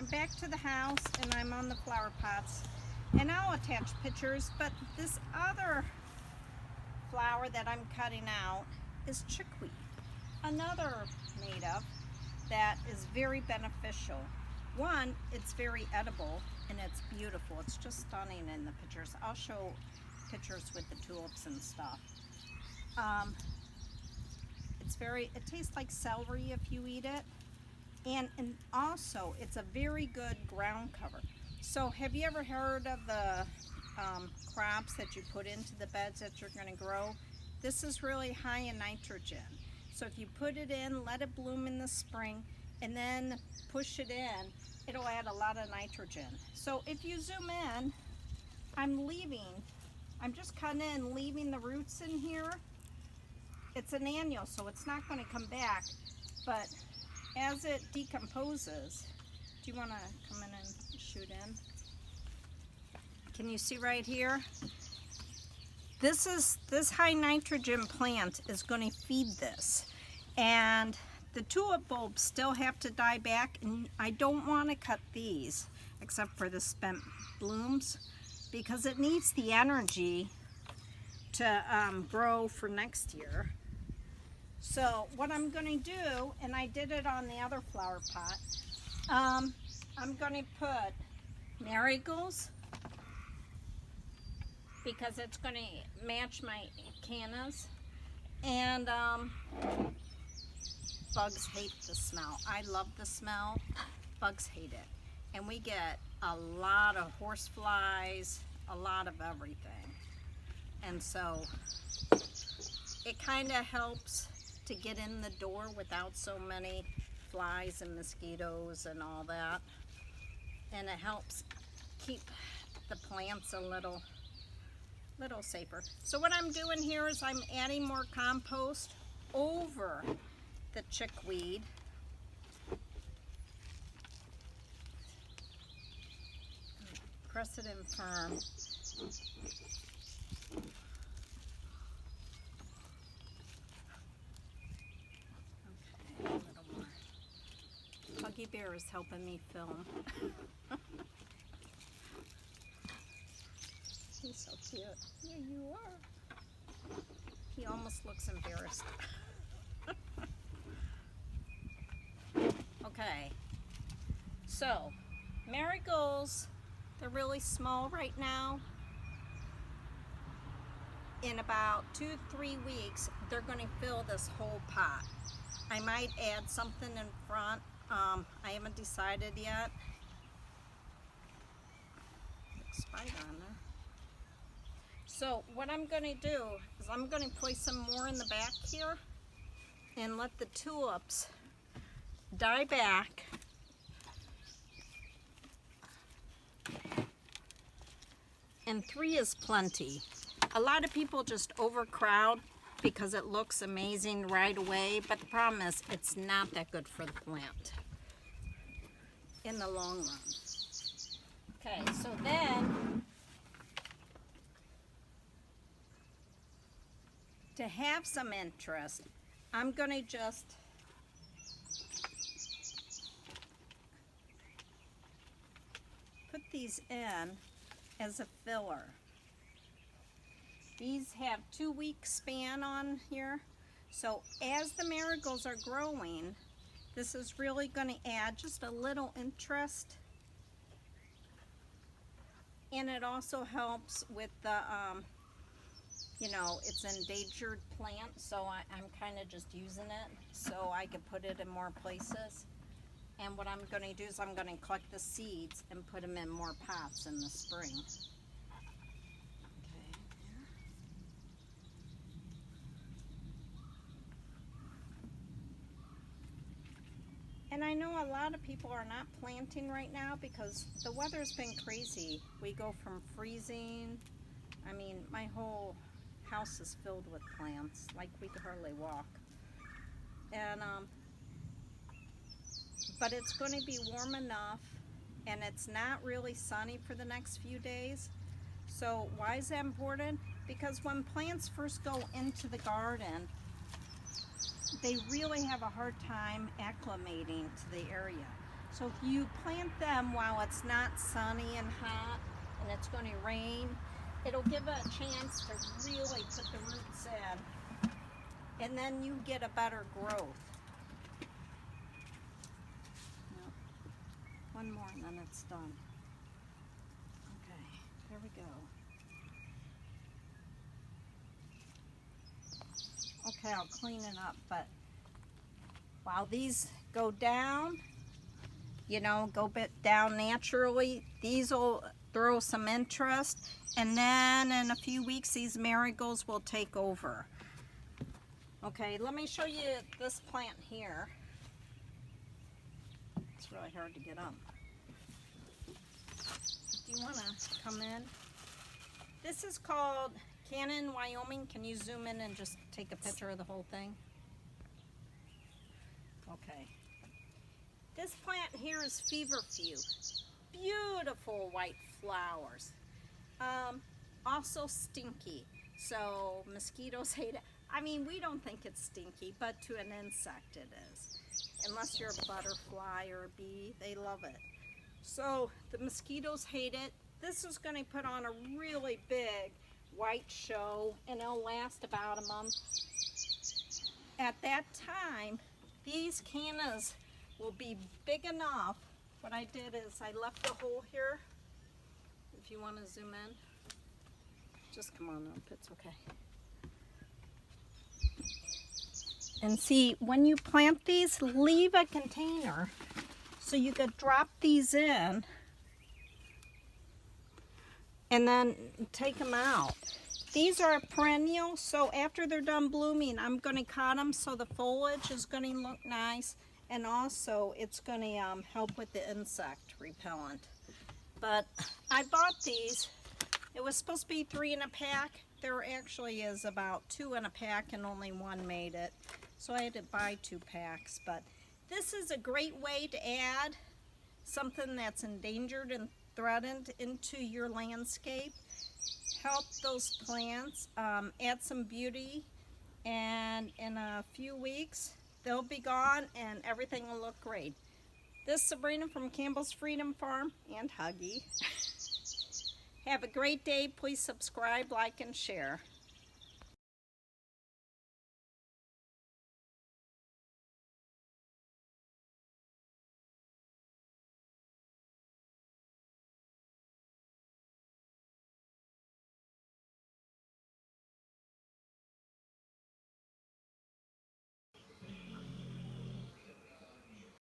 I'm back to the house and I'm on the flower pots, and I'll attach pictures, but this other flower that I'm cutting out is chickweed, another native that is very beneficial. One, it's very edible and it's beautiful. It's just stunning in the pictures. I'll show pictures with the tulips and stuff. It tastes like celery if you eat it. And also, it's a very good ground cover. So have you ever heard of the crops that you put into the beds that you're going to grow? This is really high in nitrogen. So if you put it in, let it bloom in the spring, and then push it in, it'll add a lot of nitrogen. So if you zoom in, I'm just cutting in, leaving the roots in here. It's an annual, so it's not going to come back, but as it decomposes, do you want to come in and shoot in? Can you see right here? This high nitrogen plant is going to feed this, and the tulip bulbs still have to die back, and I don't want to cut these except for the spent blooms because it needs the energy to grow for next year. So what I'm going to do, and I did it on the other flower pot, I'm going to put marigolds because it's going to match my cannas, and bugs hate the smell. I love the smell. Bugs hate it. And we get a lot of horseflies, a lot of everything. And so it kind of helps to get in the door without so many flies and mosquitoes and all that. And it helps keep the plants a little safer. So what I'm doing here is I'm adding more compost over the chickweed. Press it in firm. Okay, a little more. Huggy Bear is helping me film. He's so cute. Yeah, you are. He almost looks embarrassed. Okay, so marigolds, they're really small right now. In about 2-3 weeks, they're going to fill this whole pot. I might add something in front. I haven't decided yet. Spider on there. So what I'm going to do is I'm going to place some more in the back here and let the tulips die back. And 3 is plenty. A lot of people just overcrowd because it looks amazing right away, but the problem is it's not that good for the plant in the long run. Okay, so then to have some interest, I'm going to just put these in as a filler. These have 2-week span on here, so as the marigolds are growing, this is really going to add just a little interest, and it also helps with the you know, it's an endangered plant, so I'm kind of just using it so I can put it in more places. And what I'm going to do is I'm going to collect the seeds and put them in more pots in the spring. Okay. And I know a lot of people are not planting right now because the weather's been crazy. We go from freezing, I mean, my whole house is filled with plants, like we could hardly walk. And but it's going to be warm enough, and it's not really sunny for the next few days. So why is that important? Because when plants first go into the garden, they really have a hard time acclimating to the area. So if you plant them while it's not sunny and hot and it's going to rain, it'll give it a chance to really put the roots in, and then you get a better growth. Yep. One more and then it's done. Okay, there we go. Okay, I'll clean it up, but while these go down, you know, go bit down naturally, these will throw some interest, and then in a few weeks these marigolds will take over. Okay, let me show you this plant here. It's really hard to get up. Do you want to come in? This is called Canna in Wyoming. Can you zoom in and just take a picture of the whole thing? Okay. This plant here is Feverfew. Beautiful white flowers. Also stinky. So mosquitoes hate it. I mean, we don't think it's stinky, but to an insect it is. Unless you're a butterfly or a bee, they love it. So the mosquitoes hate it. This is going to put on a really big white show, and it'll last about a month. At that time, these cannas will be big enough. What I did is I left a hole here. If you want to zoom in, just come on up, it's okay. And see, when you plant these, leave a container so you could drop these in and then take them out. These are perennial, so after they're done blooming, I'm going to cut them so the foliage is going to look nice, and also it's going to help with the insect repellent. But I bought these. It was supposed to be 3 in a pack. There actually is about 2 in a pack, and only 1 made it. So I had to buy 2 packs. But this is a great way to add something that's endangered and threatened into your landscape. Help those plants, add some beauty, and in a few weeks they'll be gone and everything will look great. This is Sabrina from Campbell's Freedom Farm and Huggy. Have a great day. Please subscribe, like, and share.